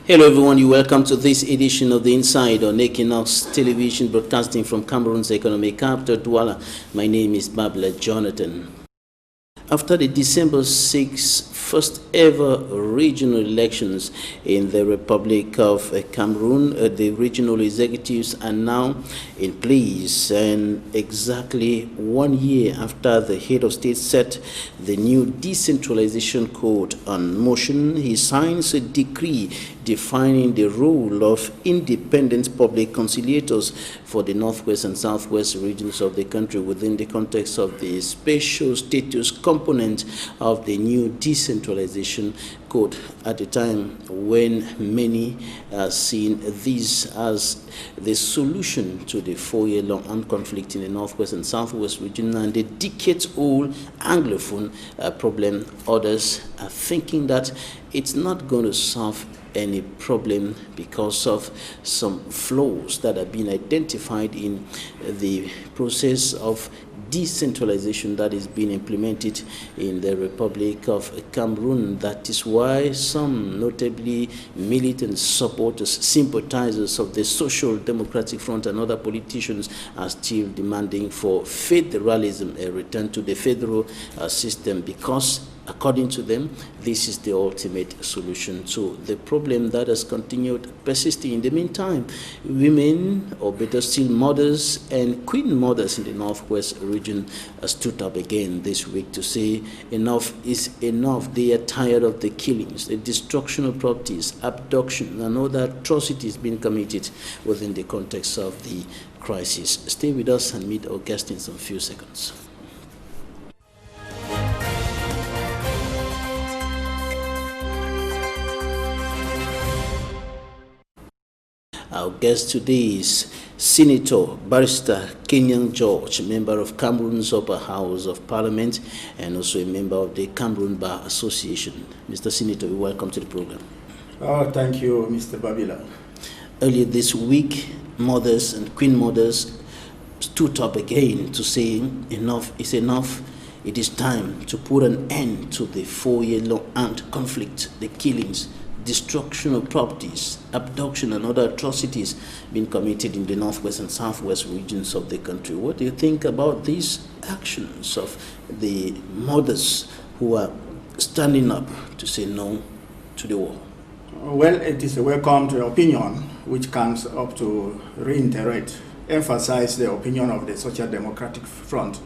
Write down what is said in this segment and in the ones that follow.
Hello everyone, you're welcome to this edition of The Inside on Equinoxe Television, broadcasting from Cameroon's economic capital, Douala. My name is Babla Jonathan. After the December 6th first ever regional elections in the Republic of Cameroon, the regional executives are now in place, and exactly 1 year after the head of state set the new decentralization code on motion, he signs a decree defining the role of independent public conciliators for the northwest and southwest regions of the country within the context of the special status component of the new decentralization code, at a time when many are seeing this as the solution to the 4-year-long armed conflict in the northwest and southwest region and the decades-old Anglophone problem. Others are thinking that it's not going to solve any problem because of some flaws that have been identified in the process of decentralization that is being implemented in the Republic of Cameroon. That is why some, notably militant supporters, sympathizers of the Social Democratic Front and other politicians, are still demanding for federalism, a return to the federal system, because according to them, this is the ultimate solution to the problem that has continued persisting. In the meantime, women, or better still mothers and queen mothers in the northwest region, stood up again this week to say enough is enough. They are tired of the killings, the destruction of properties, abduction, and other atrocities being committed within the context of the crisis. Stay with us and meet our guest in some few seconds. Our guest today is Senator Barrister KENYANG George, member of Cameroon's Upper House of Parliament and also a member of the Cameroon Bar Association. Mr. Senator, welcome to the program. Oh, thank you, Mr. Babila. Earlier this week, mothers and queen mothers stood up again to say enough is enough. It is time to put an end to the 4-year-long armed conflict, the killings, destruction of properties, abduction, and other atrocities being committed in the northwest and southwest regions of the country. What do you think about these actions of the mothers who are standing up to say no to the war? Well, it is a welcome opinion which comes up to reiterate, emphasize the opinion of the Social Democratic Front,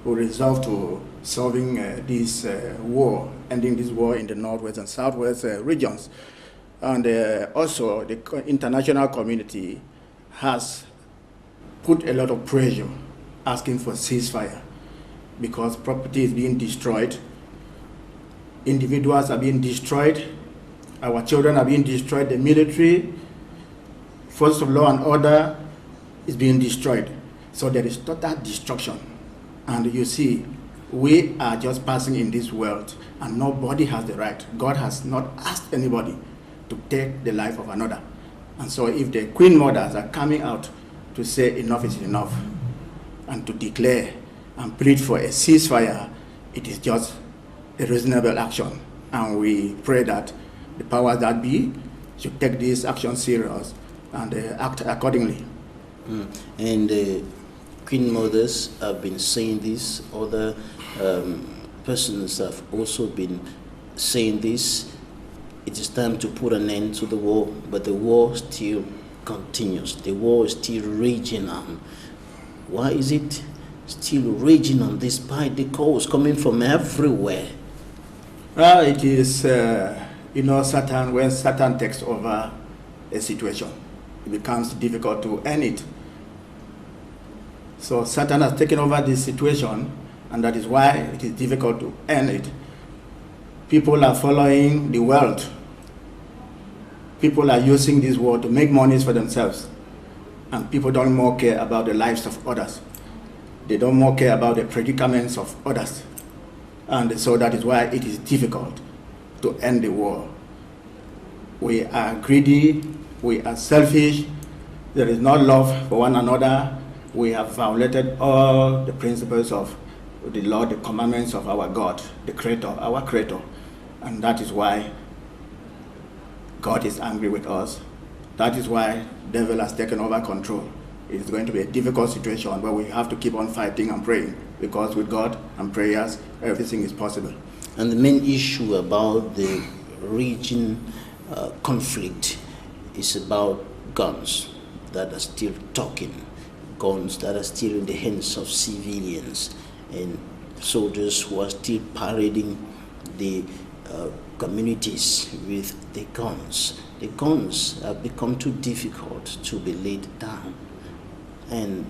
who resolved to solving this war, ending this war in the northwest and southwest regions. And also the international community has put a lot of pressure asking for ceasefire, because property is being destroyed, individuals are being destroyed, our children are being destroyed, the military, force of law and order is being destroyed. So there is total destruction. And you see, we are just passing in this world, and nobody has the right. God has not asked anybody to take the life of another. And so if the queen mothers are coming out to say enough is enough, and to declare and plead for a ceasefire, it is just a reasonable action. And we pray that the powers that be should take this action serious and act accordingly. And queen mothers have been saying this, other persons have also been saying this. It is time to put an end to the war, but the war still continues. The war is still raging on. Why is it still raging on despite the calls coming from everywhere? It is, Satan, when Satan takes over a situation, it becomes difficult to end it. So Satan has taken over this situation, and that is why it is difficult to end it. People are following the world. People are using this war to make monies for themselves. And people don't more care about the lives of others. They don't more care about the predicaments of others. And so that is why it is difficult to end the war. We are greedy, we are selfish, there is no love for one another. We have violated all the principles of the law, the commandments of our God, the Creator, our Creator. And that is why God is angry with us. That is why the devil has taken over control. It is going to be a difficult situation, but we have to keep on fighting and praying, because with God and prayers, everything is possible. And the main issue about the region conflict is about guns that are still talking, guns that are still in the hands of civilians, and soldiers who are still parading the communities with the guns. The guns have become too difficult to be laid down. And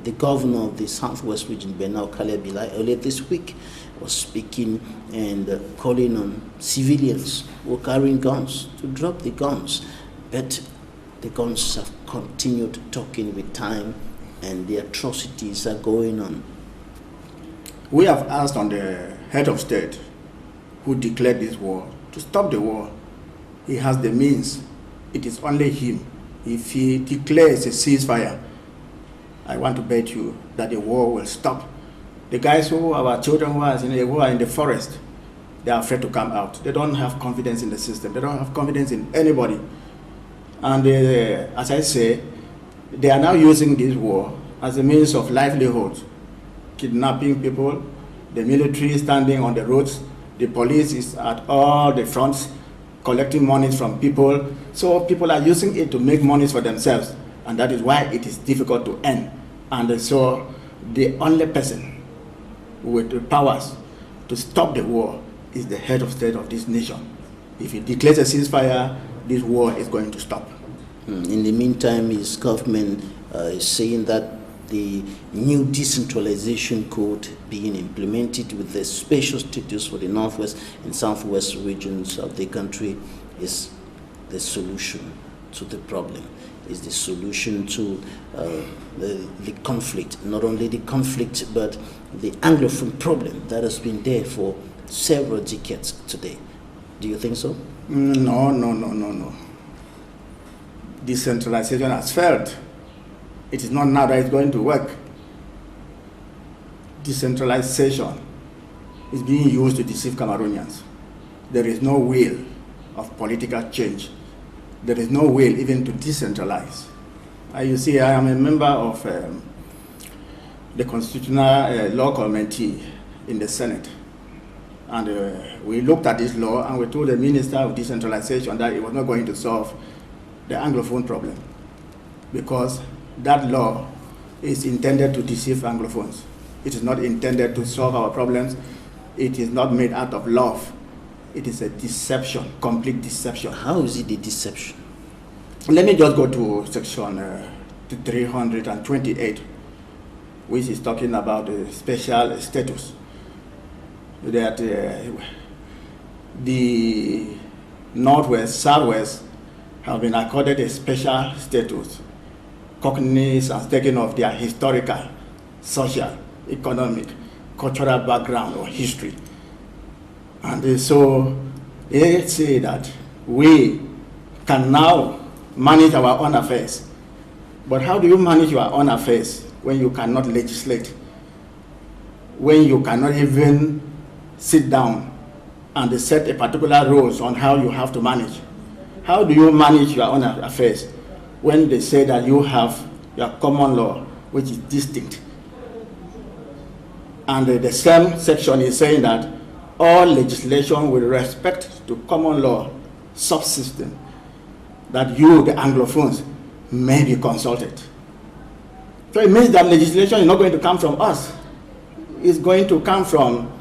the governor of the Southwest region, Bernal Kalebila, earlier this week was speaking and calling on civilians who are carrying guns to drop the guns. But the guns have continued talking with time, and the atrocities are going on. We have asked on the head of state who declared this war to stop the war. He has the means. It is only him. If he declares a ceasefire, I want to bet you that the war will stop. The guys who are our children who are in the forest, they are afraid to come out. They don't have confidence in the system. They don't have confidence in anybody. And as I say, they are now using this war as a means of livelihood, kidnapping people, the military standing on the roads, the police is at all the fronts collecting monies from people. So people are using it to make monies for themselves, and that is why it is difficult to end. And so the only person with the powers to stop the war is the head of state of this nation. If he declares a ceasefire, this war is going to stop. In the meantime, his government is saying that the new decentralization code being implemented with the special status for the Northwest and Southwest regions of the country is the solution to the problem, is the solution to the conflict, not only the conflict, but the Anglophone problem that has been there for several decades today. Do you think so? No. Decentralization has failed. It is not now that it's going to work. Decentralization is being used to deceive Cameroonians. There is no will of political change. There is no will even to decentralize. You see, I am a member of the Constitutional Law Committee in the Senate. And we looked at this law and we told the Minister of Decentralization that it was not going to solve the Anglophone problem, because that law is intended to deceive Anglophones. It is not intended to solve our problems. It is not made out of love. It is a deception, complete deception. How is it a deception? Let me just go to section 328, which is talking about the special status. That the Northwest, Southwest have been accorded a special status, cognizant and taken of their historical, social, economic, cultural background or history. And so they say that we can now manage our own affairs. But how do you manage your own affairs when you cannot legislate, when you cannot even sit down and set a particular rules on how you have to manage? How do you manage your own affairs when they say that you have your common law, which is distinct? And the same section is saying that all legislation with respect to common law subsystem, that you, the Anglophones, may be consulted. So it means that legislation is not going to come from us. It's going to come from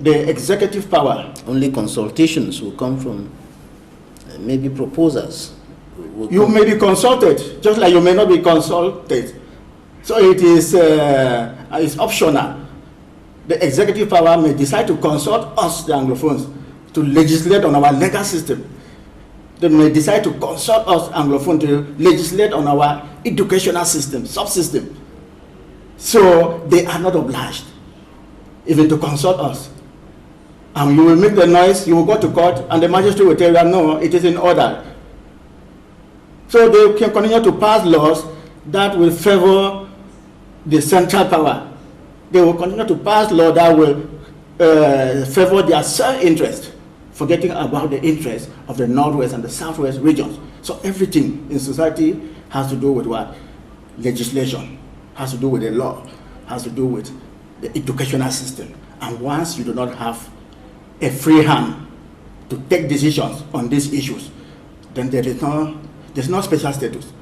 the executive power. Only consultations will come from maybe proposers. You may be consulted, just like you may not be consulted. So it is it's optional. The executive power may decide to consult us, the Anglophones, to legislate on our legal system. They may decide to consult us, Anglophone, to legislate on our educational system, subsystem. So they are not obliged even to consult us. And you will make the noise, you will go to court, and the magistrate will tell you, no, it is in order. So they can continue to pass laws that will favor the central power. They will continue to pass laws that will favor their self-interest. forgetting about the interests of the Northwest and the Southwest regions. So everything in society has to do with what? Legislation, has to do with the law, has to do with the educational system. And once you do not have a free hand to take decisions on these issues, then there's no special status.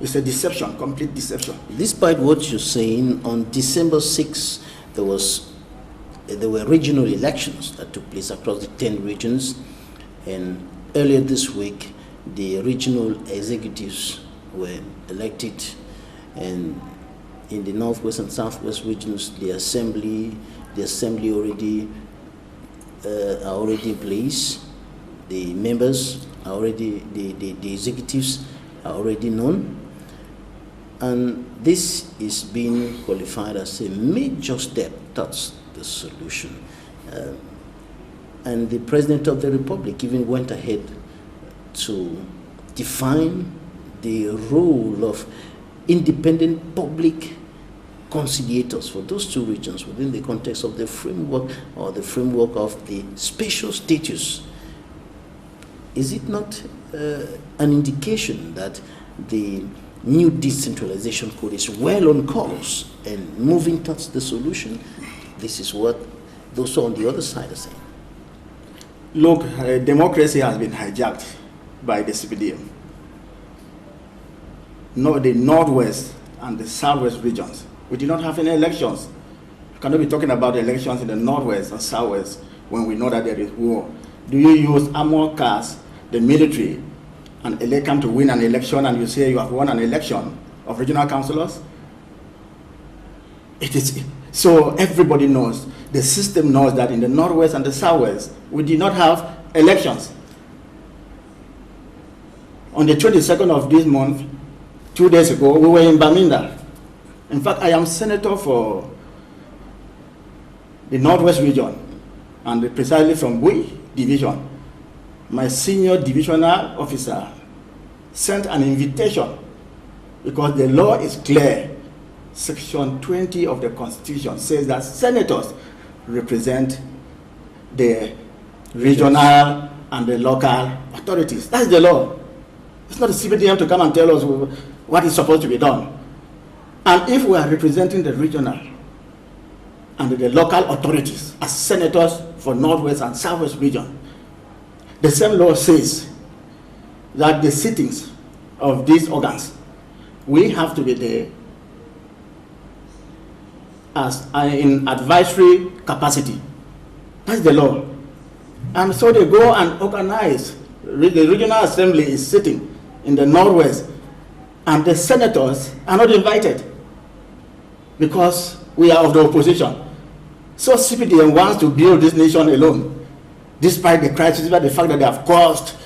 It's a deception, complete deception. Despite what you're saying, on December 6th, there were regional elections that took place across the 10 regions, and earlier this week, the regional executives were elected, and in the Northwest and Southwest regions, the assembly already are already in place. The members are already, the executives are already known, and this is being qualified as a major step towards the solution. And the President of the Republic even went ahead to define the role of independent public conciliators for those two regions within the context of the framework of the spatial status. Is it not an indication that the new decentralization code is well on course and moving towards the solution? This is what those on the other side are saying. Look, democracy has been hijacked by the CPDM. No, the Northwest and the Southwest regions, we did not have any elections. You cannot be talking about elections in the Northwest and Southwest when we know that there is war. Do you use armored cars, the military, and elect them to win an election, and you say you have won an election of regional councillors? It is so everybody knows, the system knows that in the Northwest and the Southwest, we did not have elections. On the 22nd of this month, 2 days ago, we were in Baminda. In fact, I am senator for the Northwest region, and precisely from Bui division. My senior divisional officer sent an invitation because the law is clear. Section 20 of the Constitution says that senators represent the regional and the local authorities. That's the law. It's not the CPDM to come and tell us what is supposed to be done. And if we are representing the regional and the local authorities as senators for Northwest and Southwest region, the same law says that the sittings of these organs, we have to be there as in advisory capacity. That's the law. And so they go and organize. The regional assembly is sitting in the Northwest, and the senators are not invited because we are of the opposition. So CPDM wants to build this nation alone, despite the crisis, despite the fact that they have caused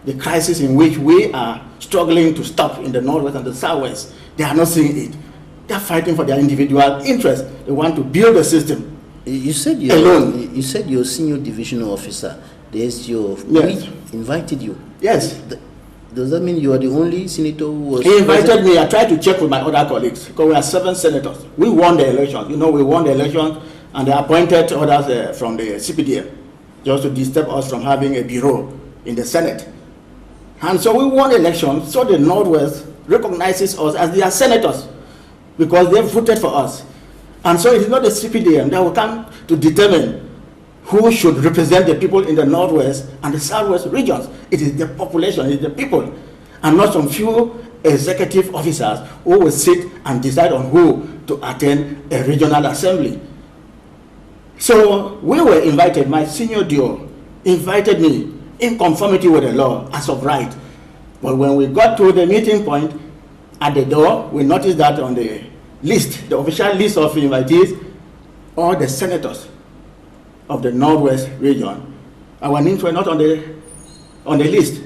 the crisis in which we are struggling to stop in the Northwest and the Southwest. They are not seeing it. They are fighting for their individual interests. They want to build a system. You said alone. You said you're a senior divisional officer. There's your yes. invited you. Yes. Does that mean you are the only senator who was? He invited me. I tried to check with my other colleagues because we are 7 senators. We won the election. You know, we won the election, and they appointed others from the CPDM just to disturb us from having a bureau in the Senate. And so we won the election. So the Northwest recognizes us as their senators because they voted for us. And so it is not the CPDM that will come to determine who should represent the people in the Northwest and the Southwest regions. It is the population, it is the people, and not some few executive officers who will sit and decide on who to attend a regional assembly. So we were invited, my senior DO invited me in conformity with the law as of right. But when we got to the meeting point at the door, we noticed that on the list, the official list of invitees, all the senators of the Northwest region, our names were not on the list.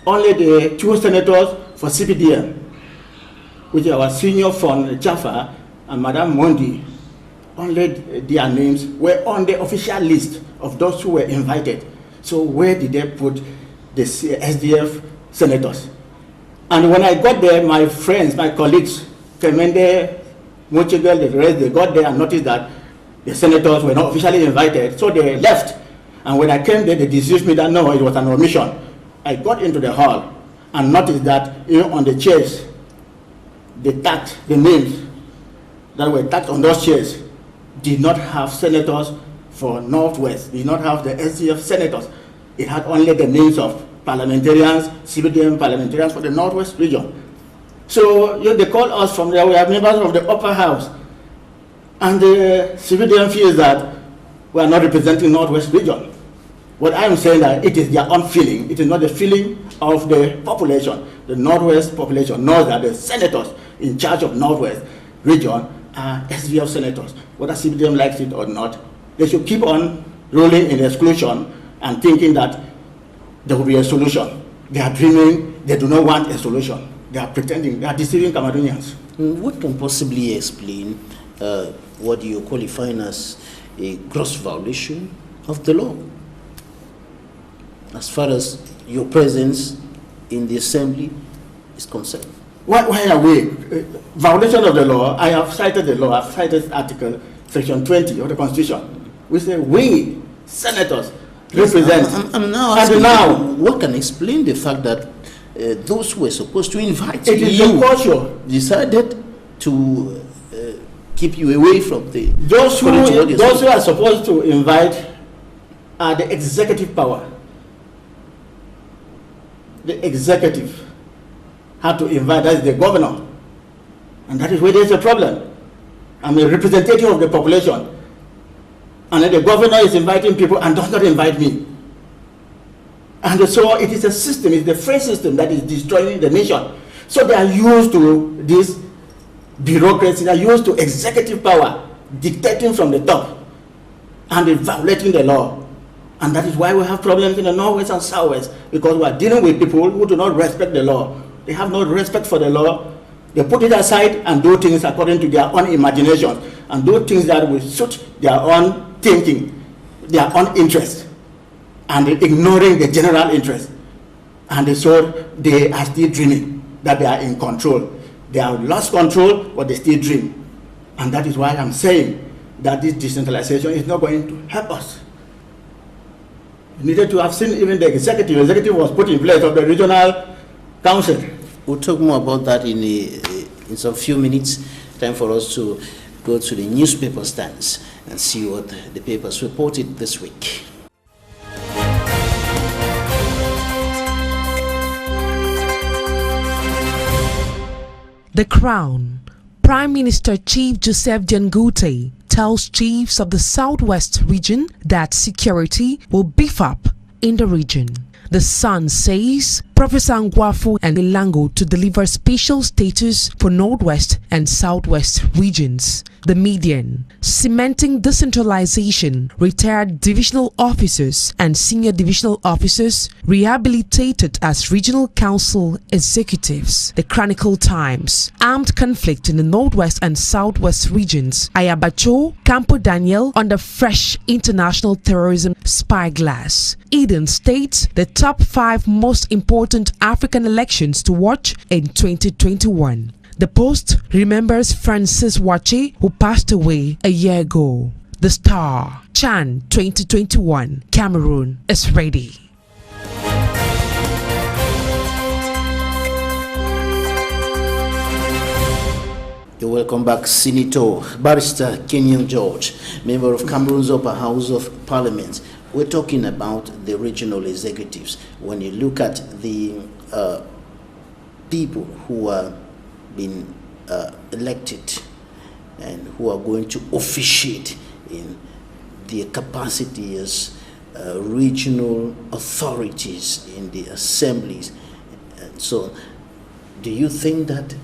Only the 2 senators for CPDM, which are our senior fund, Jaffa and Madame Mondi, only their names were on the official list of those who were invited. So where did they put the SDF senators? And when I got there, my friends, my colleagues, Kemende, Mochegel, the rest, they got there and noticed that the senators were not officially invited, so they left. And when I came there, they dismissed me that no, it was an omission. I got into the hall and noticed that on the chairs, they tagged the names that were tagged on those chairs did not have senators for Northwest, did not have the SCF senators. It had only the names of parliamentarians, civilian parliamentarians for the Northwest region. So they call us from there. We are members of the upper house. And the civilian feels that we are not representing Northwest region. What I am saying that it is their own feeling. It is not the feeling of the population. The Northwest population knows that the senators in charge of Northwest region are SVF senators. Whether civilian likes it or not, they should keep on rolling in exclusion and thinking that there will be a solution. They are dreaming. They do not want a solution. They are pretending. They are deceiving Cameroonians. What can possibly explain what you're qualifying as a gross violation of the law, as far as your presence in the assembly is concerned? Why are we? Violation of the law, I have cited the law, I've cited Article Section 20 of the Constitution. We say we, senators, represent. I'm now asking what can explain the fact that those who were supposed to invite you decided to keep you away from the... Those who are supposed to invite are the executive power. The executive had to invite, that is the governor. And that is where there is a problem. I'm a representative of the population. And then the governor is inviting people and does not invite me. And so it is a system, it's the free system that is destroying the nation. So they are used to this bureaucracy, they are used to executive power, dictating from the top, and violating the law. And that is why we have problems in the Northwest and Southwest, because we are dealing with people who do not respect the law. They have no respect for the law. They put it aside and do things according to their own imagination, and do things that will suit their own thinking, their own interest, and ignoring the general interest. And so they are still dreaming that they are in control. They have lost control, but they still dream. And that is why I'm saying that this decentralization is not going to help us. We needed to have seen even the executive. The executive was put in place of the regional council. We'll talk more about that in some few minutes. Time for us to go to the newspaper stands and see what the papers reported this week. The Crown. Prime Minister Chief Joseph Diangote tells chiefs of the Southwest region that security will beef up in the region. The Sun says Professor Ngwafu and Ilango to deliver special status for Northwest and Southwest regions. The Median. Cementing decentralization, retired divisional officers and senior divisional officers rehabilitated as regional council executives. The Chronicle Times. Armed conflict in the Northwest and Southwest regions. Ayabacho, Campo Daniel under fresh international terrorism spyglass. Eden states the top 5 most important African elections to watch in 2021. The Post remembers Francis Wache, who passed away a year ago. The Star. Chan 2021. Cameroon is ready. You're welcome back, Senator Barrister KENYANG George, member of Cameroon's Upper House of Parliament. We're talking about the regional executives. When you look at the people who are being elected and who are going to officiate in their capacity as regional authorities in the assemblies and so on, do you think that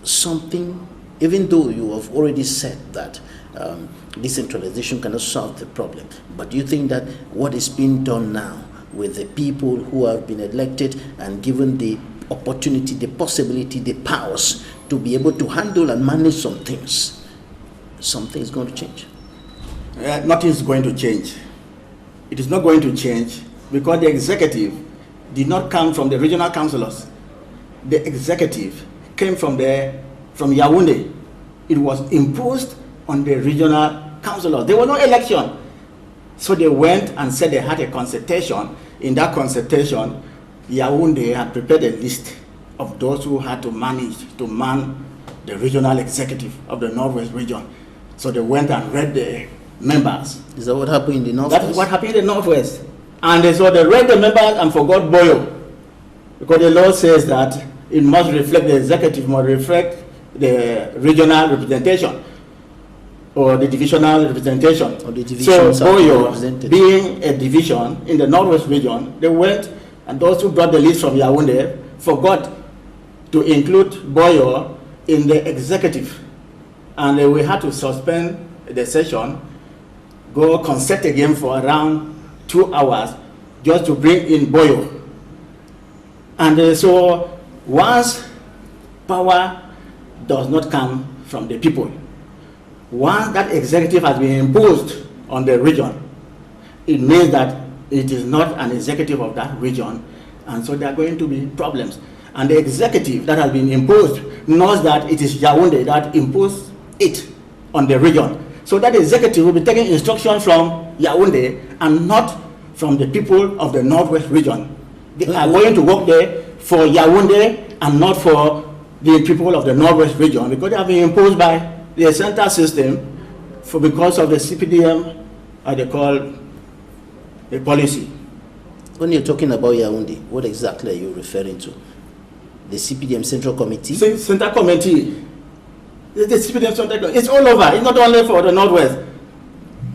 something, even though you have already said that decentralization cannot solve the problem, but do you think that what is being done now with the people who have been elected and given the opportunity, the possibility, the powers to be able to handle and manage some things, something is going to change? Nothing is going to change. It is not going to change because the executive did not come from the regional councillors. The executive came from Yaoundé. It was imposed on the regional councillors. There was no election. So they went and said they had a consultation. In that consultation, Yaoundé had prepared a list of those who had to man the regional executive of the Northwest region. So they went and read the members. Is that what happened in the Northwest? That is what happened in the Northwest. And so they read the members and forgot Boyo. Because the law says that it must reflect, the executive must reflect the regional representation or the divisional representation. Or the divisions so Boyo, being a division in the Northwest region, they went, and those who brought the list from Yaoundé forgot to include Boyo in the executive. And we had to suspend the session, go consult again for around 2 hours just to bring in Boyo. And so once power does not come from the people, once that executive has been imposed on the region, it means that it is not an executive of that region, and so there are going to be problems. And the executive that has been imposed knows that it is Yaoundé that imposed it on the region. So that executive will be taking instruction from Yaoundé and not from the people of the Northwest region. They are going to work there for Yaoundé and not for the people of the Northwest region, because they have been imposed by the central system because of the CPDM, as they call the policy. When you're talking about Yaoundé, what exactly are you referring to? The CPDM Central Committee? Central Committee. The CPDM Central Committee. It's all over. It's not only for the Northwest.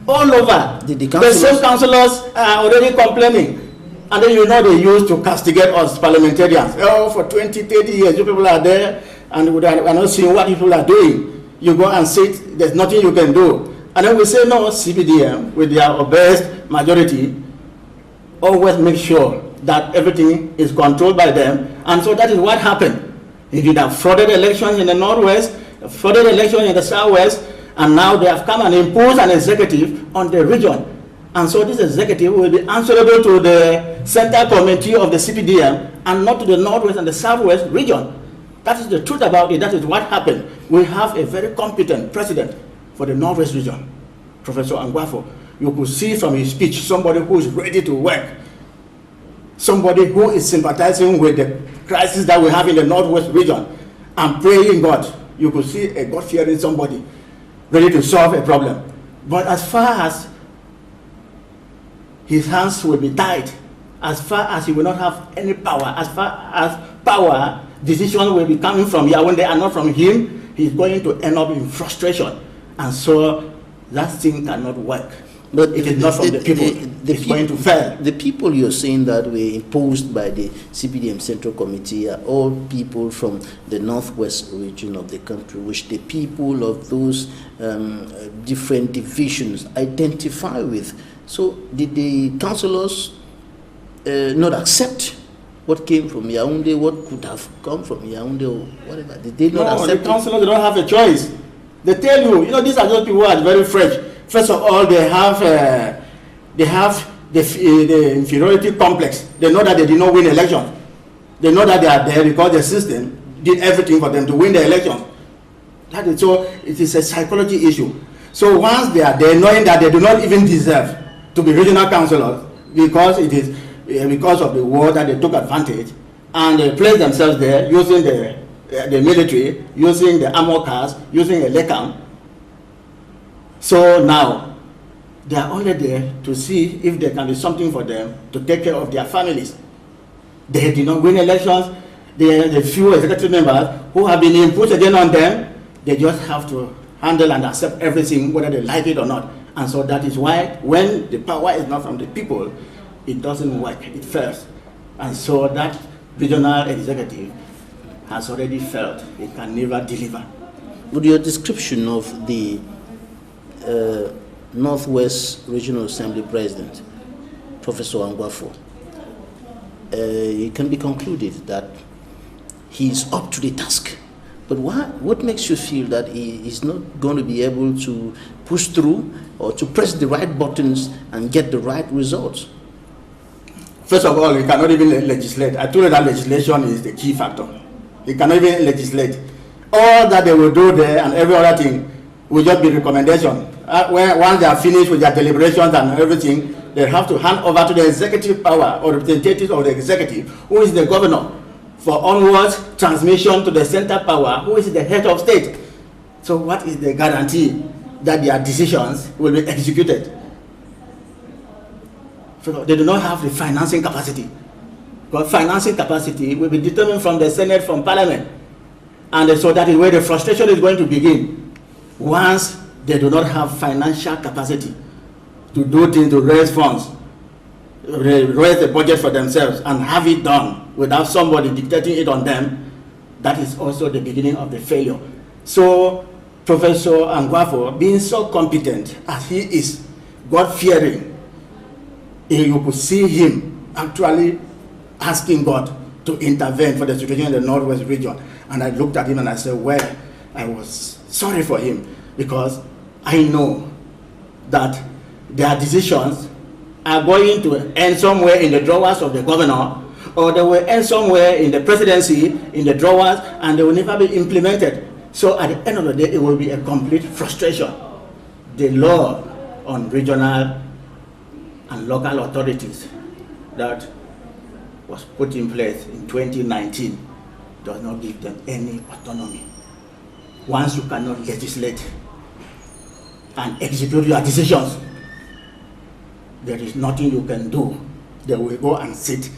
All over. The same councillors are already complaining. And then they used to castigate us parliamentarians. Oh, for 20, 30 years, you people are there and we are not seeing what people are doing. You go and sit, there's nothing you can do. And then we say, no, CPDM, with their best majority, always make sure that everything is controlled by them. And so that is what happened. If you have frauded elections in the Northwest, frauded elections in the Southwest, and now they have come and imposed an executive on the region. And so this executive will be answerable to the Central Committee of the CPDM and not to the Northwest and the Southwest region. That is the truth about it. That is what happened. We have a very competent president for the Northwest region, Professor Angwafo. You could see from his speech somebody who is ready to work, somebody who is sympathizing with the crisis that we have in the Northwest region and praying God. You could see a God-fearing somebody ready to solve a problem. But as far as his hands will be tied, as far as he will not have any power, as far as power, decisions will be coming from Yaoundé and not from him, he's going to end up in frustration. And so that thing cannot work. But it is not from the people. It's going to fail. The people you're saying that were imposed by the CPDM Central Committee are all people from the Northwest region of the country, which the people of those different divisions identify with. So did the councillors not accept what came from Yaoundé, what could have come from Yaoundé or whatever? Did they not accept it? No, the councillors don't have a choice. They tell you, these are those people who are very fresh. First of all, they have the inferiority complex. They know that they did not win elections. They know that they are there because the system did everything for them to win the elections. So it is a psychology issue. So once they are there, knowing that they do not even deserve to be regional councillors because it is because of the war that they took advantage, and they placed themselves there using the military, using the armor cars, using a LECAM. So now they are only there to see if there can be something for them to take care of their families. They did not win elections. The few executive members who have been imposed again on them, they just have to handle and accept everything whether they like it or not. And so that is why when the power is not from the people, it doesn't work, it fails. And so that regional executive has already failed. It can never deliver. With your description of the Northwest Regional Assembly President, Professor Angwafo, it can be concluded that he is up to the task. But what makes you feel that he is not going to be able to push through or to press the right buttons and get the right results? First of all, he cannot even legislate. I told you that legislation is the key factor. He cannot even legislate. All that they will do there and every other thing will just be recommendation. once they are finished with their deliberations and everything, they have to hand over to the executive power or representatives of the executive, who is the governor, for onwards transmission to the center power, who is the head of state. So what is the guarantee that their decisions will be executed? So they do not have the financing capacity. Because financing capacity will be determined from the Senate, from Parliament. And so that is where the frustration is going to begin. Once they do not have financial capacity to do things, to raise funds, raise the budget for themselves and have it done without somebody dictating it on them, that is also the beginning of the failure. So Professor Angwafo, being so competent as he is, God-fearing, you could see him actually asking God to intervene for the situation in the Northwest region. And I looked at him and I said, well, I was sorry for him, because I know that their decisions are going to end somewhere in the drawers of the governor, or they will end somewhere in the presidency, in the drawers, and they will never be implemented. So at the end of the day, it will be a complete frustration. The law on regional and local authorities that was put in place in 2019 does not give them any autonomy. Once you cannot legislate and execute your decisions, there is nothing you can do. They will go and sit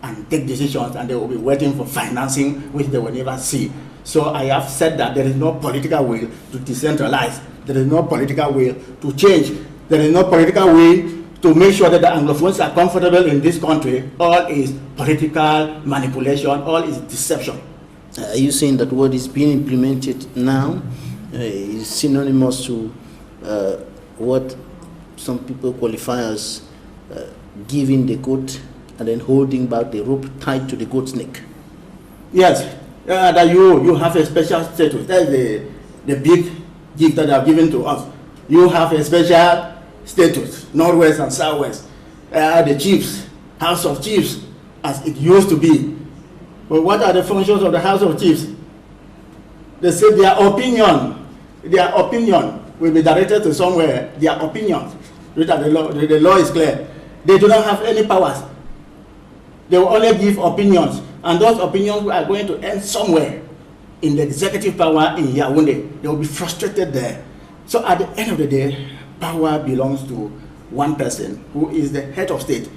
and take decisions, and they will be waiting for financing, which they will never see. So I have said that there is no political will to decentralize. There is no political will to change. There is no political will to make sure that the Anglophones are comfortable in this country. All is political manipulation, all is deception. Are you saying that what is being implemented now is synonymous to what some people qualify as giving the goat and then holding back the rope tied to the goat's neck? Yes, that you have a special status. That is the big gift that they have given to us. You have a special status, Northwest and Southwest. The chiefs, House of Chiefs, as it used to be. But what are the functions of the House of Chiefs? They say their opinion will be directed to somewhere. Their opinions, the law is clear. They do not have any powers. They will only give opinions, and those opinions are going to end somewhere in the executive power in Yaoundé. They will be frustrated there. So at the end of the day, power belongs to one person who is the head of state,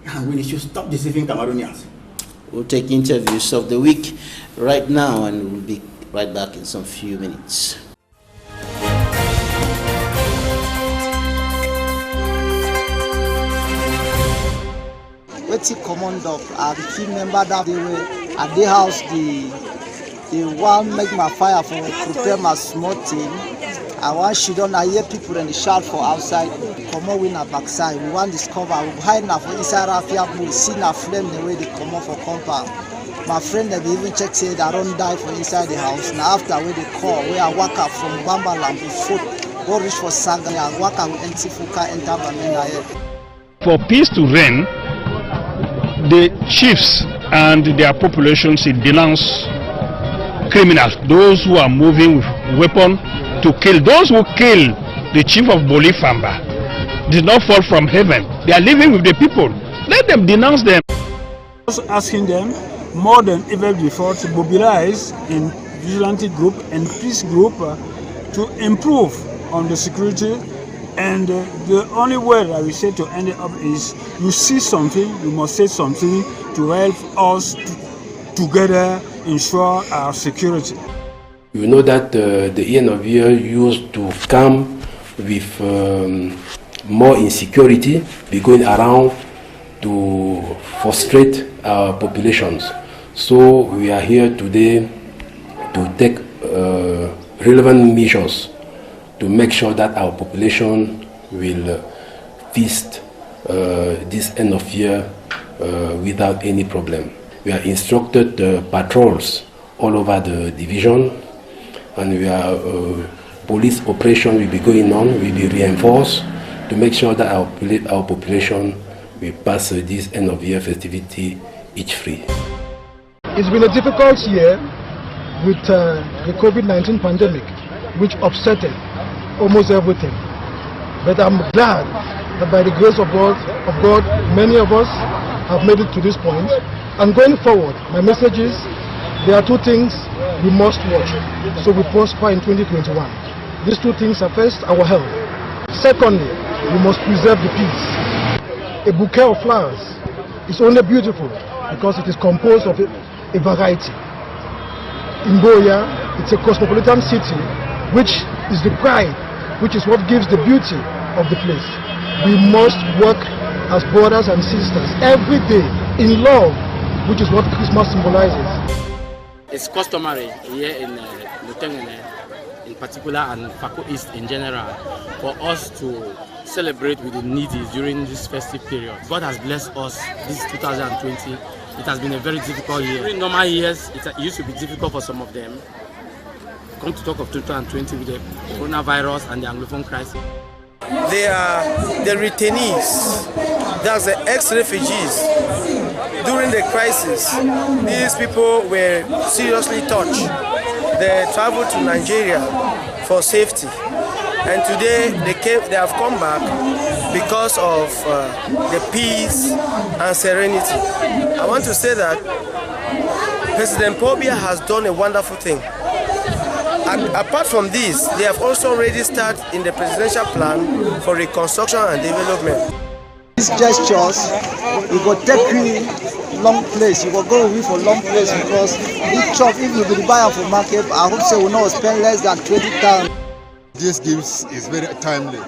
and we should stop deceiving Cameroonians. We'll take interviews of the week right now, and we'll be right back in some few minutes. Wetin command up, I became member that they were at the house. They want make my fire for prepare my small thing. I want she don't. I hear people in the shout for outside. Come on, we na backside. We want discover. We hide na for inside Rafia. We see na flame the way they come out for compound. My friend they even check say I don't die for inside the house. Now after we they call, we are walk up from Bambalam with foot. Go reach for Saga. I walk up with empty fuka enter Bamenda here. For peace to reign, the chiefs and their populations should denounce criminals, those who are moving with weapons to kill. Those who kill the chief of Bolifamba did not fall from heaven. They are living with the people. Let them denounce them. Also asking them more than ever before to mobilize in vigilante group and peace group to improve on the security. And the only way that we say to end it up is you see something, you must say something to help us together ensure our security. You know that the end of year used to come with more insecurity, be going around to frustrate our populations. So we are here today to take relevant measures to make sure that our population will feast this end of year without any problem. We are instructed patrols all over the division, and we are police operation will be going on, will be reinforced to make sure that our population will pass this end of year festivity each free. It's been a difficult year with the COVID-19 pandemic, which upset almost everything. But I'm glad that by the grace of God, many of us have made it to this point. And going forward, my message is, there are two things we must watch so we prosper in 2021. These two things are, first, our health. Secondly, we must preserve the peace. A bouquet of flowers is only beautiful because it is composed of a variety. In Goya, it's a cosmopolitan city, which is the pride, which is what gives the beauty of the place. We must work as brothers and sisters every day in love, which is what Christmas symbolizes. It's customary here in Lutengene in particular and Fako East in general for us to celebrate with the needy during this festive period. God has blessed us this 2020. It has been a very difficult year. During normal years, it used to be difficult for some of them. Come to talk of 2020 with the coronavirus and the Anglophone crisis. They are the returnees, that's the ex-refugees. During the crisis, these people were seriously touched. They traveled to Nigeria for safety, and today they have come back because of the peace and serenity. I want to say that President Pobia has done a wonderful thing. And apart from this, they have also already started in the presidential plan for reconstruction and development. These gestures, it will take you long place. You will go away for long place because each shop, if you will buy for market, I hope say will not spend less than 20,000. This gift is very timely.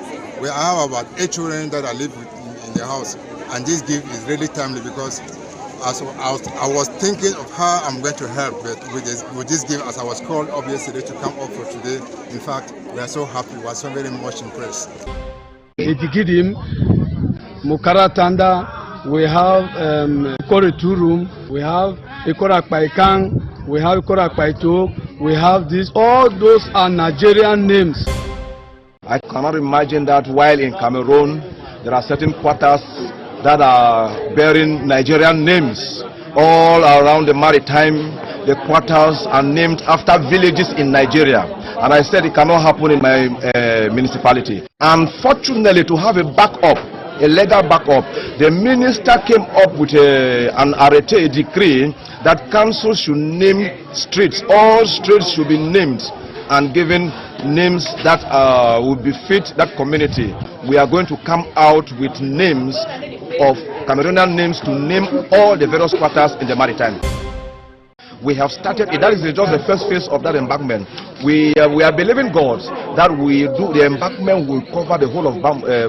We have about 8 children that are living in the house, and this gift is really timely because I was thinking of how I'm going to help, but with this gift, as I was called up yesterday to come up for today, in fact, we are so happy. We are so very much impressed. Itikidim, Mukara Tanda, we have Kore Turum, we have Ikora Paikang, we have Ikora Paito, we have this. All those are Nigerian names. I cannot imagine that while in Cameroon, there are certain quarters that are bearing Nigerian names. All around the maritime, the quarters are named after villages in Nigeria. And I said it cannot happen in my municipality. Unfortunately, to have a backup, a legal backup, the minister came up with an arrêté, a decree, that council should name streets. All streets should be named and given names that would befit that community. We are going to come out with names of Cameroonian names to name all the various quarters in the maritime. We have started, that is just the first phase of that embankment. We are believing God that the embankment will cover the whole of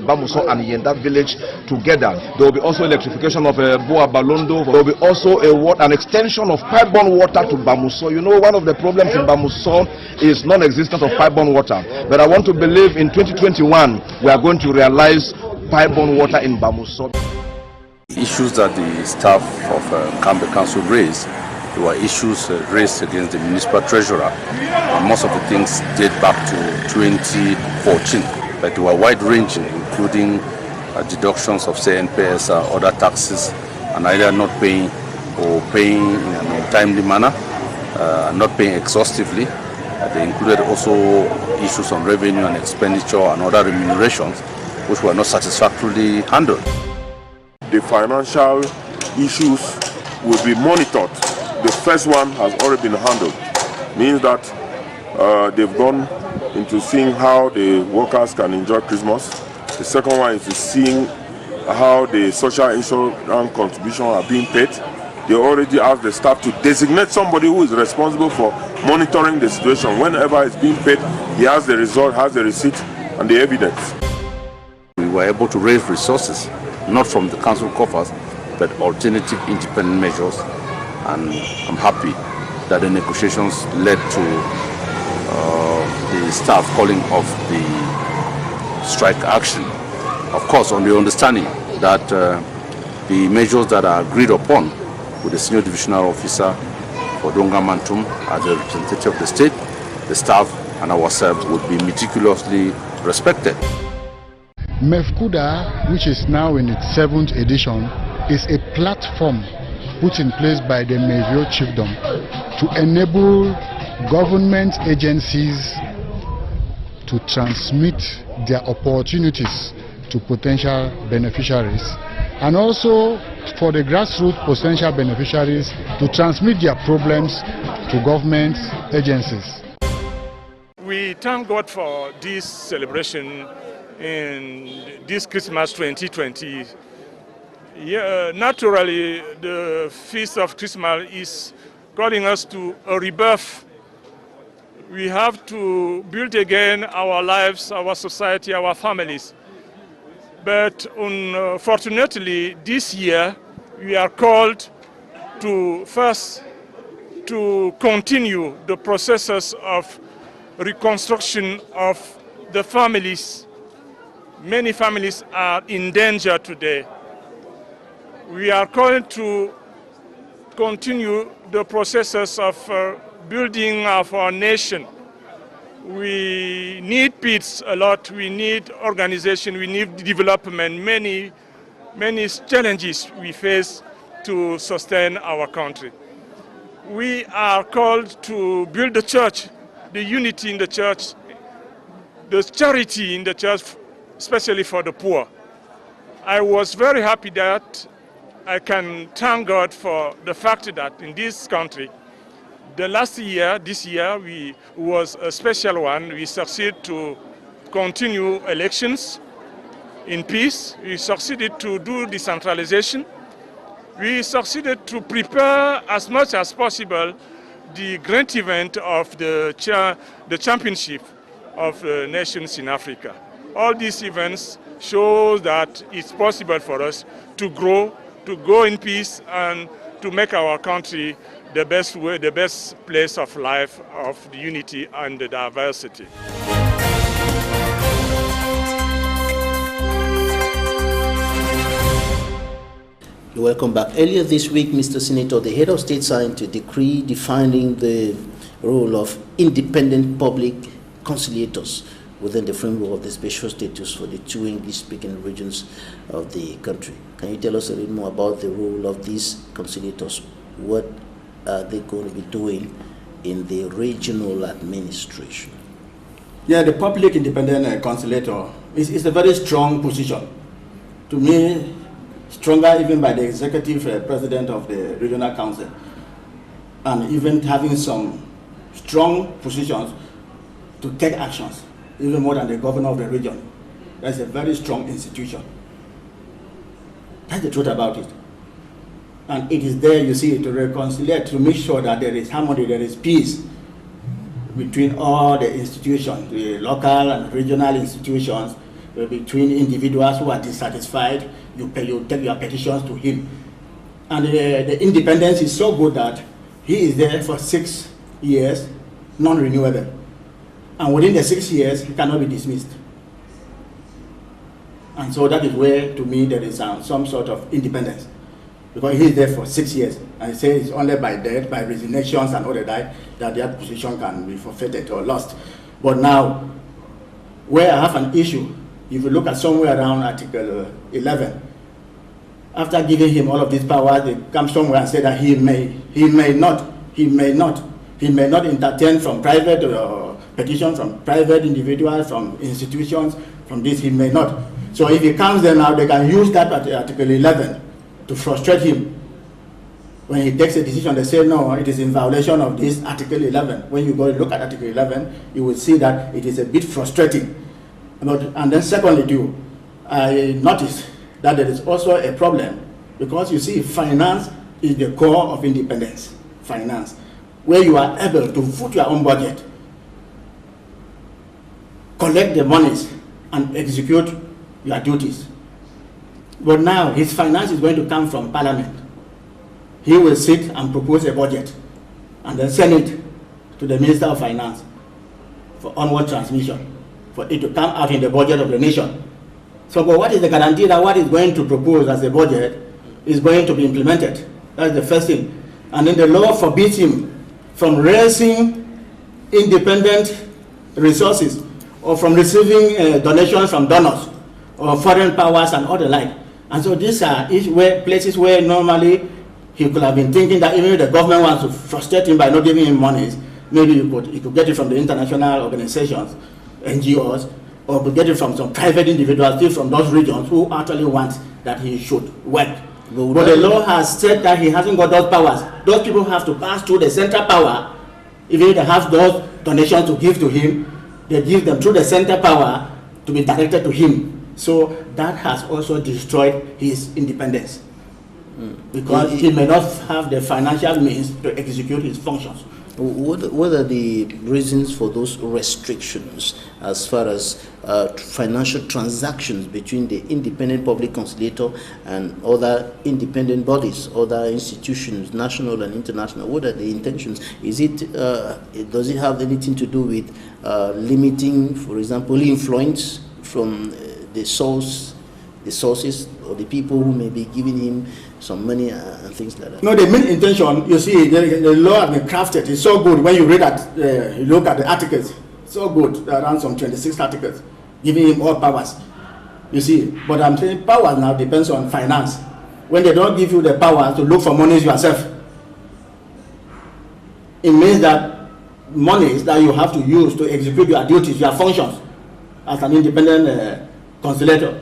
Bamuso and Yenda village together. There will be also electrification of Boa Balondo. There will be also an extension of pipe-borne water to Bamuso. You know, one of the problems in Bamuso is non-existence of pipe-borne water. But I want to believe in 2021 we are going to realize pipe-borne water in Bamuso. Issues that the staff of Kambe Council raised were issues raised against the municipal treasurer. Most of the things date back to 2014, but they were wide-ranging, including deductions of, say, NPS or other taxes, and either not paying or paying in a timely manner, not paying exhaustively. They included also issues on revenue and expenditure and other remunerations, which were not satisfactorily handled. The financial issues will be monitored. The first one has already been handled. Means that they've gone into seeing how the workers can enjoy Christmas. The second one is to seeing how the social insurance contributions are being paid. They already asked the staff to designate somebody who is responsible for monitoring the situation. Whenever it's being paid, he has the result, has the receipt and the evidence. We were able to raise resources, not from the council coffers, but alternative independent measures. And I'm happy that the negotiations led to the staff calling off the strike action. Of course, on the understanding that the measures that are agreed upon with the senior divisional officer for Donga Mantum as the representative of the state, the staff and ourselves would be meticulously respected. MEFCUDA, which is now in its 7th edition, is a platform put in place by the Mevio Chiefdom to enable government agencies to transmit their opportunities to potential beneficiaries, and also for the grassroots potential beneficiaries to transmit their problems to government agencies. We thank God for this celebration in this Christmas 2020. Yeah, naturally, the Feast of Christmas is calling us to a rebirth. We have to build again our lives, our society, our families. But unfortunately, this year, we are called to first to continue the processes of reconstruction of the families. Many families are in danger today. We are called to continue the processes of building of our nation. We need peace a lot, we need organization, we need development, many challenges we face to sustain our country. We are called to build the church, the unity in the church, the charity in the church, especially for the poor. I was very happy that I can thank God for the fact that in this country, this year was a special one. We succeeded to continue elections in peace. We succeeded to do decentralization. We succeeded to prepare as much as possible the great event of the championship of nations in Africa. All these events show that it's possible for us to grow, to go in peace, and to make our country the best way, the best place of life, of the unity and the diversity. Welcome back. Earlier this week, Mr. Senator, the head of state signed a decree defining the role of independent public conciliators within the framework of the special status for the two English-speaking regions of the country. Can you tell us a little more about the role of these conciliators? What are they going to be doing in the regional administration? Yeah, the public independent conciliator is a very strong position. To me, stronger even by the executive president of the regional council, and even having some strong positions to take actions, even more than the governor of the region. That's a very strong institution. That's the truth about it. And it is there, you see, to reconcile, to make sure that there is harmony, there is peace between all the institutions, the local and regional institutions, between individuals who are dissatisfied. You take your petitions to him. And the independence is so good that he is there for 6 years, non-renewable. And within the 6 years, he cannot be dismissed. And so that is where, to me, there is some sort of independence. Because he is there for 6 years. And he says it's only by death, by resignations and all that that position can be forfeited or lost. But now, where I have an issue, if you look at somewhere around Article 11, after giving him all of these powers, they come somewhere and say that he may not entertain from private petitions from private individuals, from institutions, from this he may not. So if he comes there now, they can use that Article 11 to frustrate him. When he takes a decision, they say, no, it is in violation of this Article 11. When you go look at Article 11, you will see that it is a bit frustrating. And then secondly, too, I noticed that there is also a problem, because you see, finance is the core of independence. Finance, where you are able to put your own budget, collect the monies, and execute your duties. But now his finance is going to come from Parliament. He will sit and propose a budget and then send it to the Minister of Finance for onward transmission, for it to come out in the budget of the nation. So, but what is the guarantee that what is going to propose as a budget is going to be implemented? That's the first thing. And then the law forbids him from raising independent resources or from receiving donations from donors or foreign powers and all the like. And so these are places where normally he could have been thinking that even if the government wants to frustrate him by not giving him monies, maybe he could get it from the international organizations, NGOs, or to get it from some private individuals, still from those regions who actually want that he should work. But the law has said that he hasn't got those powers. Those people have to pass through the central power. Even if they have those donations to give to him, they give them through the central power to be directed to him. So that has also destroyed his independence. Because he may not have the financial means to execute his functions. What are the reasons for those restrictions as far as financial transactions between the independent public conciliator and other independent bodies, other institutions, national and international? What are the intentions? Is it does it have anything to do with limiting, for example, influence from the sources or the people who may be giving him some money and things like that? No, the main intention, you see, the law has been crafted. It's so good when you read that, you look at the articles. So good, around some 26 articles, giving him all powers. You see, but I'm saying power now depends on finance. When they don't give you the power to look for monies yourself, it means that monies that you have to use to execute your duties, your functions as an independent conciliator,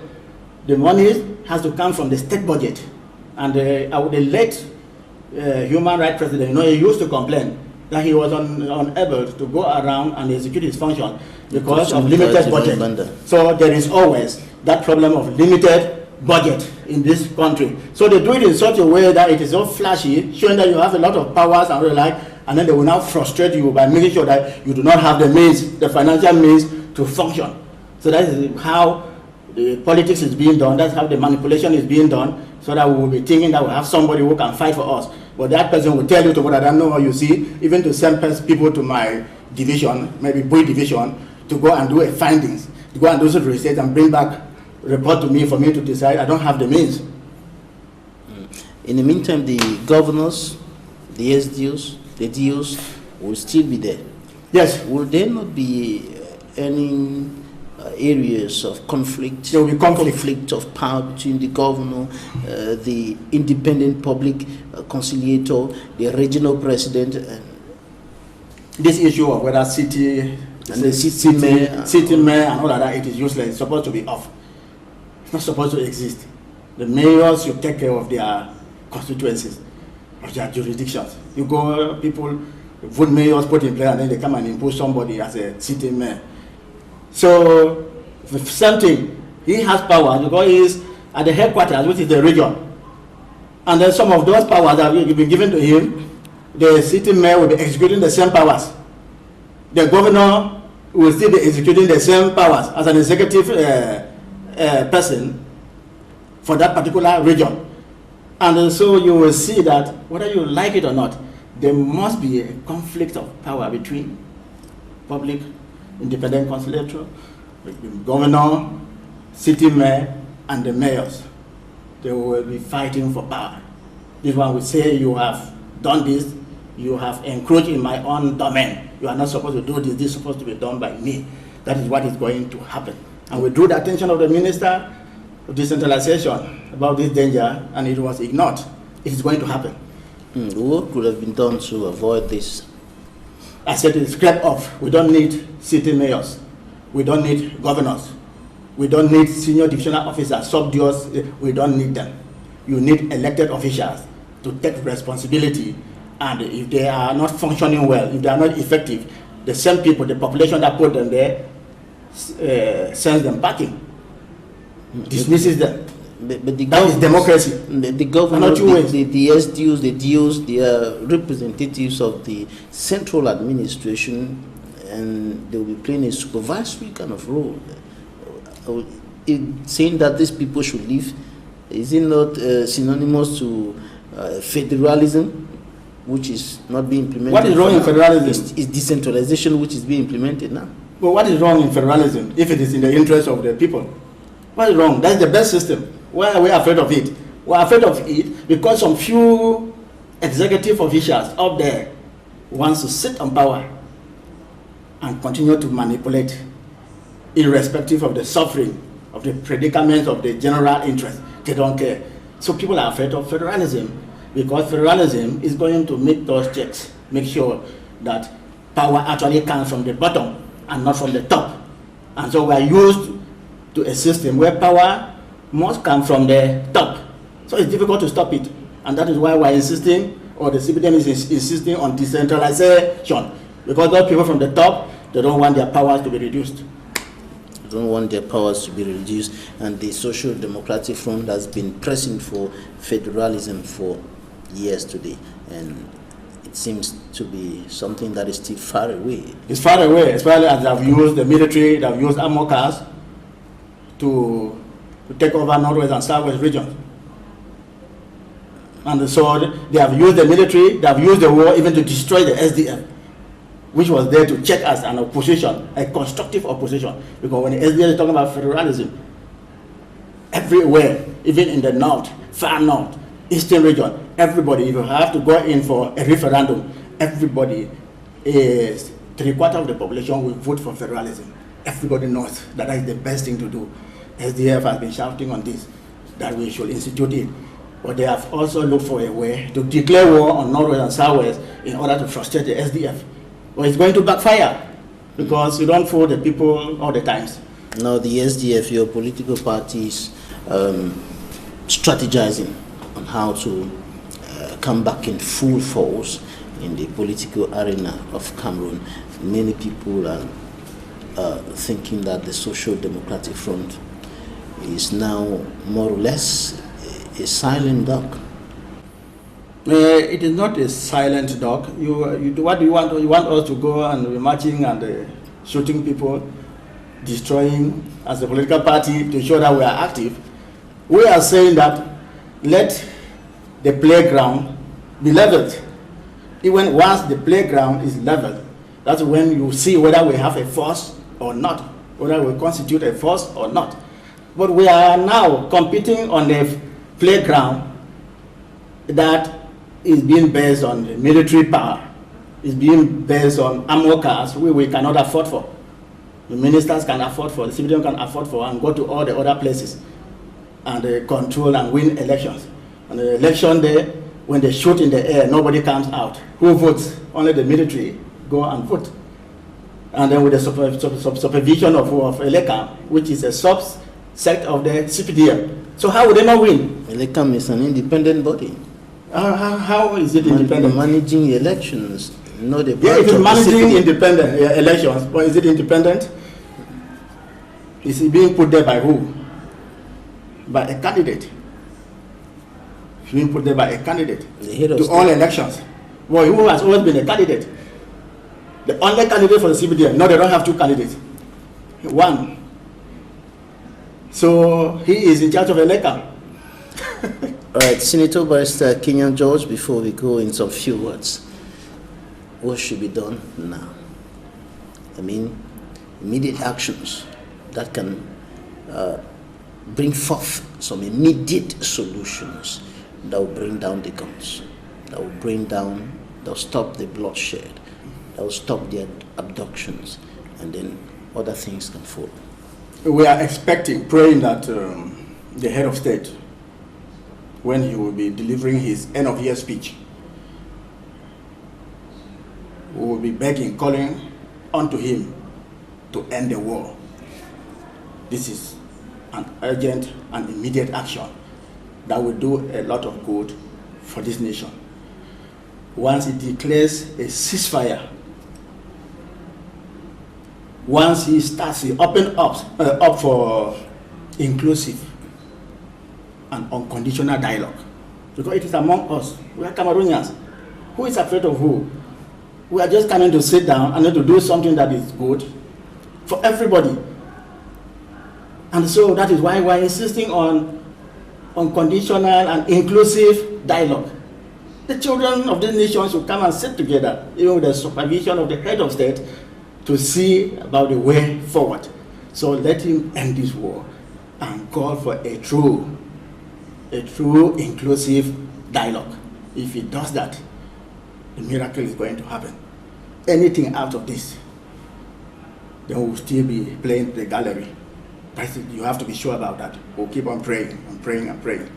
the money has to come from the state budget. And the late human rights president, you know, he used to complain that he was unable to go around and execute his function because of limited budget. So there is always that problem of limited budget in this country. So they do it in such a way that it is so flashy, showing that you have a lot of powers and all like, and then they will now frustrate you by making sure that you do not have the means, the financial means to function. So that is how the politics is being done. That's how the manipulation is being done, so that we will be thinking that we have somebody who can fight for us. But that person will tell you to what I don't know. You see, even to send people to my division, maybe boy division, to go and do a findings, to go and do some research and bring back report to me for me to decide. I don't have the means. In the meantime, the governors, the SDOs, the DOs will still be there. Yes. Will there not be any areas of conflict? There will be conflict of power between the governor, the independent public conciliator, the regional president, and this issue of whether city and the city mayor and all of that, it is useless. It's supposed to be off. It's not supposed to exist. The mayors should take care of their constituencies, of their jurisdictions. You go, people vote mayors put in place, and then they come and impose somebody as a city mayor. So, the same thing, he has power because he is at the headquarters, which is the region. And then some of those powers that have been given to him, the city mayor will be executing the same powers. The governor will still be executing the same powers as an executive person for that particular region. And so you will see that whether you like it or not, there must be a conflict of power between public independent conciliator, the governor, city mayor, and the mayors. They will be fighting for power. This one will say, you have done this, you have encroached in my own domain. You are not supposed to do this, this is supposed to be done by me. That is what is going to happen. And we drew the attention of the Minister of Decentralization about this danger, and it was ignored. It is going to happen. What could have been done to avoid this? I said it's scrap off. We don't need city mayors. We don't need governors. We don't need senior divisional officers, sub-DOs. We don't need them. You need elected officials to take responsibility. And if they are not functioning well, if they are not effective, the same people, the population that put them there, sends them packing, dismisses them. But the that is democracy. The governor, the SDOs, the DOs, they are representatives of the central administration, and they will be playing a supervisory kind of role. Saying that these people should leave, is it not synonymous to federalism, which is not being implemented? What is wrong in federalism? It's decentralization which is being implemented now. But what is wrong in federalism if it is in the interest of the people? What is wrong? That's the best system. Why are we afraid of it? We're afraid of it because some few executive officials up there wants to sit on power and continue to manipulate, irrespective of the suffering, of the predicaments of the general interest. They don't care. So people are afraid of federalism because federalism is going to make those checks, make sure that power actually comes from the bottom and not from the top. And so we are used to a system where power must come from the top. So it's difficult to stop it. And that is why we're insisting, or the CBDM is insisting on decentralization. Because those people from the top, they don't want their powers to be reduced. They don't want their powers to be reduced. And the Social Democratic Front has been pressing for federalism for years today. And it seems to be something that is still far away. It's far away, especially as they've used the military, they've used armor cars to take over Northwest and Southwest regions. And so they have used the military, they have used the war even to destroy the SDF, which was there to check us an opposition, a constructive opposition. Because when the SDF is talking about federalism, everywhere, even in the north, far north, eastern region, everybody, if you have to go in for a referendum, everybody is 3/4 of the population will vote for federalism. Everybody knows that is the best thing to do. SDF has been shouting on this, that we should institute it. But they have also looked for a way to declare war on Northwest and Southwest in order to frustrate the SDF. But it's going to backfire because you don't fool the people all the times. Now the SDF, your political parties, strategizing on how to come back in full force in the political arena of Cameroon. Many people are thinking that the Social Democratic Front is now more or less a silent dog. It is not a silent dog. What do you want? You want us to go and be marching and shooting people, destroying as a political party to show that we are active. We are saying that let the playground be leveled. Even once the playground is leveled, that's when you see whether we have a force or not, whether we constitute a force or not. But we are now competing on a playground that is being based on military power, is being based on armor cars we cannot afford for. The ministers can afford for, the civilian can afford for, and go to all the other places and control and win elections. On the election day, when they shoot in the air, nobody comes out. Who votes? Only the military go and vote. And then with the supervision of ELECAM, which is a subset of the CPDM. So how would they not win? ELECAM is an independent body. How is it independent? Managing elections, not the yeah, it is managing independent elections, but is it independent? Is it being put there by who? By a candidate. It's being put there by a candidate to all elections. Well, who has always been a candidate? The only candidate for the CBDM. No, they don't have two candidates. One. So he is in charge of ELECAM. All right, Senator Barrister KENYANG George, before we go in some few words, what should be done now? I mean, immediate actions that can bring forth some immediate solutions that will bring down the guns, that will stop the bloodshed, that will stop the abductions, and then other things can follow. We are expecting, praying that the head of state, when he will be delivering his end-of-year speech, we will be begging, calling unto him to end the war. This is an urgent and immediate action that will do a lot of good for this nation. Once he declares a ceasefire, once he starts, he opens up for inclusive and unconditional dialogue. Because it is among us. We are Cameroonians. Who is afraid of who? We are just coming to sit down and to do something that is good for everybody. And so that is why we are insisting on unconditional and inclusive dialogue. The children of this nation should come and sit together, even with the supervision of the head of state, to see about the way forward. So let him end this war and call for a true inclusive dialogue. If he does that, the miracle is going to happen. Anything out of this, then we'll still be playing the gallery. You have to be sure about that. We'll keep on praying and praying and praying.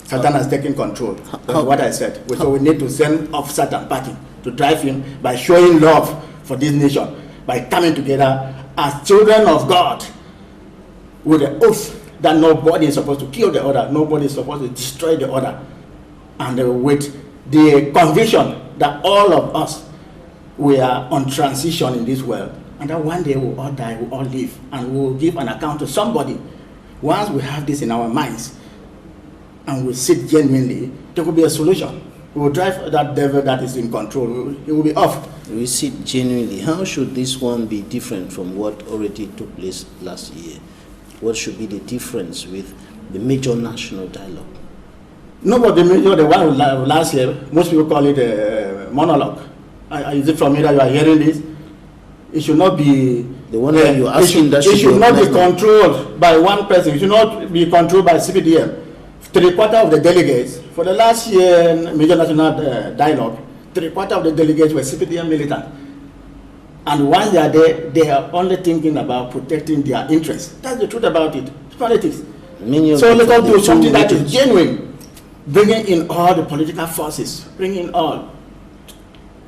Satan has taken control. That's what I said. So we need to send off Satan packing to drive him by showing love for this nation, by coming together as children of God, with the oath that nobody is supposed to kill the other, nobody is supposed to destroy the other, and with the conviction that all of us, we are on transition in this world, and that one day we'll all die, we'll all live, and we'll give an account to somebody. Once we have this in our minds, and we sit genuinely, there will be a solution. We will drive that devil that is in control. It will be off. We sit genuinely. How should this one be different from what already took place last year? What should be the difference with the major national dialogue? No, but the major, the one last year, most people call it a monologue. Is it from me that you are hearing this? It should not be the one that you're asking. It should not be controlled by one person. It should not be controlled by CPDM. 3/4 of the delegates for the last year major national dialogue, 3/4 of the delegates were CPDM militants. And once they are there, they are only thinking about protecting their interests. That's the truth about it. It's politics. So let us do something that is genuine, bringing in all the political forces, bring in all,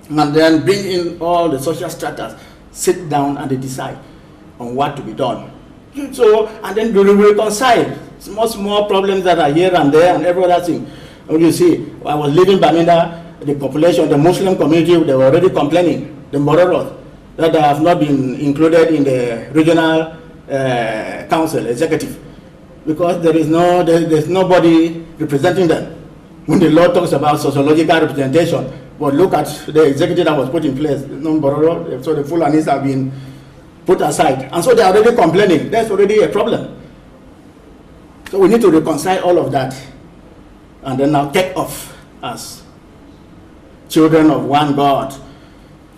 and then bring in all the social strata, sit down and they decide on what to be done. So, and then we reconcile small problems that are here and there and every other thing. And you see, I was living in Bamenda, the population, the Muslim community, they were already complaining, the Mororos, that they have not been included in the regional council, executive, because there's nobody representing them. When the law talks about sociological representation, but look at the executive that was put in place, no Bororo, so the Fulanis have been put aside. And so they are already complaining. That's already a problem. So we need to reconcile all of that and then now take off as children of one God.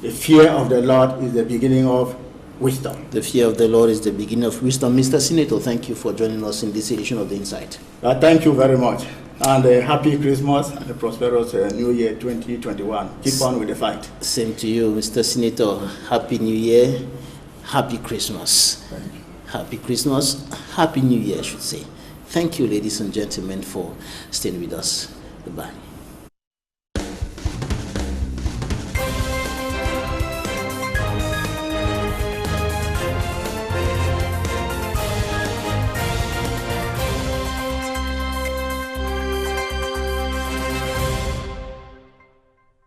The fear of the Lord is the beginning of wisdom. The fear of the Lord is the beginning of wisdom. Mr. Senator, thank you for joining us in this edition of The Insight. Thank you very much. And a happy Christmas and a prosperous New Year 2021. Keep on with the fight. Same to you, Mr. Senator. Happy New Year. Happy Christmas. Happy Christmas. Happy New Year, I should say. Thank you, ladies and gentlemen, for staying with us. Goodbye.